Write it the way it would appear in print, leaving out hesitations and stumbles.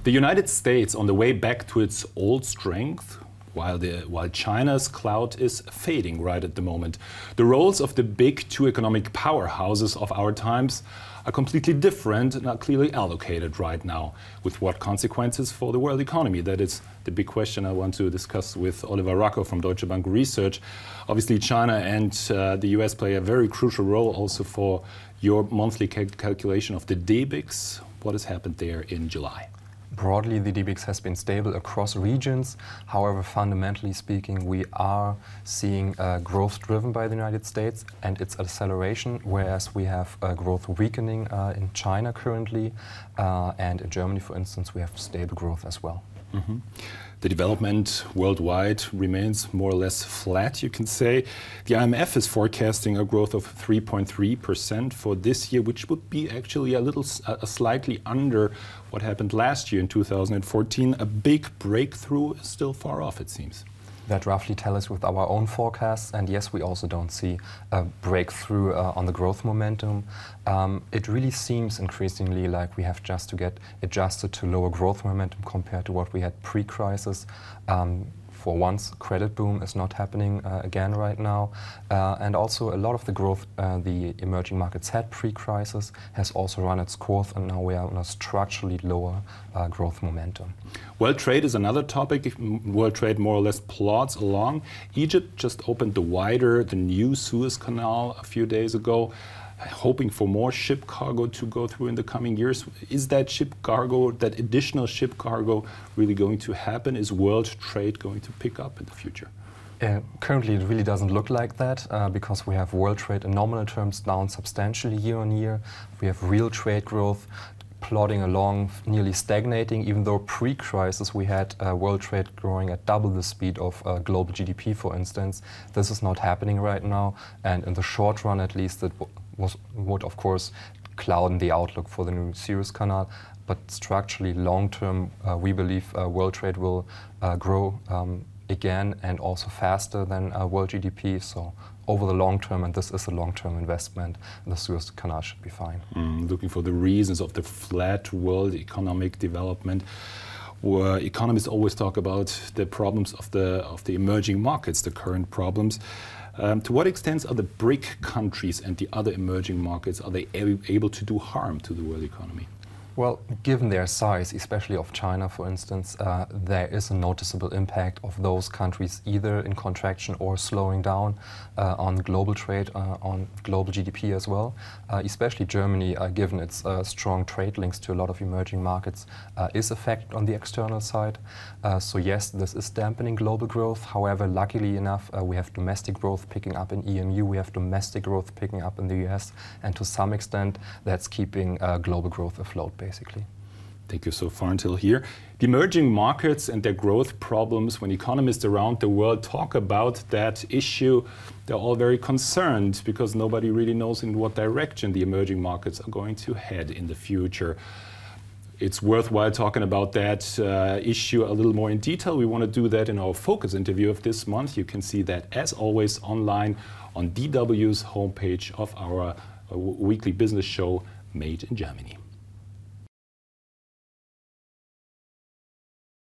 The United States on the way back to its old strength, while China's clout is fading right at the moment. The roles of the big two economic powerhouses of our times are completely different and are clearly allocated right now. With what consequences for the world economy? That is the big question I want to discuss with Oliver Racco from Deutsche Bank Research. Obviously, China and the US play a very crucial role also for your monthly calculation of the DBIX. What has happened there in July? Broadly, the DBIX has been stable across regions. However, fundamentally speaking, we are seeing growth driven by the United States and its acceleration, whereas we have growth weakening in China currently, and in Germany, for instance, we have stable growth as well. Mm-hmm. The development worldwide remains more or less flat, you can say. The IMF is forecasting a growth of 3.3% for this year, which would be actually slightly under what happened last year in 2014. A big breakthrough is still far off, it seems. That roughly tells with our own forecasts, and yes, we also don't see a breakthrough on the growth momentum. It really seems increasingly like we have just to get adjusted to lower growth momentum compared to what we had pre-crisis. For once, credit boom is not happening again right now. And also a lot of the growth the emerging markets had pre-crisis has also run its course, and now we are on a structurally lower growth momentum. World trade is another topic. World trade more or less plods along. Egypt just opened the new Suez Canal a few days ago, hoping for more ship cargo to go through in the coming years. Is that ship cargo, that additional ship cargo, really going to happen? Is world trade going to pick up in the future? Currently, it really doesn't look like that because we have world trade in nominal terms down substantially year on year. We have real trade growth plodding along, nearly stagnating, even though pre-crisis we had world trade growing at double the speed of global GDP, for instance. This is not happening right now, and in the short run at least it would of course cloud the outlook for the new Suez Canal. But structurally, long-term, we believe world trade will grow again and also faster than world GDP. So over the long term, and this is a long-term investment, the Suez Canal should be fine. Looking for the reasons of the flat world economic development. Economists always talk about the problems of the emerging markets, the current problems. To what extent are the BRIC countries and the other emerging markets, are they able to do harm to the world economy? Well, given their size, especially of China, for instance, there is a noticeable impact of those countries either in contraction or slowing down on global trade, on global GDP as well. Especially Germany, given its strong trade links to a lot of emerging markets, is affected on the external side. So yes, this is dampening global growth. However, luckily enough, we have domestic growth picking up in EMU, we have domestic growth picking up in the US, and to some extent, that's keeping global growth afloat, basically. Thank you so far until here. The emerging markets and their growth problems, when economists around the world talk about that issue, they're all very concerned because nobody really knows in what direction the emerging markets are going to head in the future. It's worthwhile talking about that issue a little more in detail. We want to do that in our focus interview of this month. You can see that, as always, online on DW's homepage of our weekly business show, Made in Germany.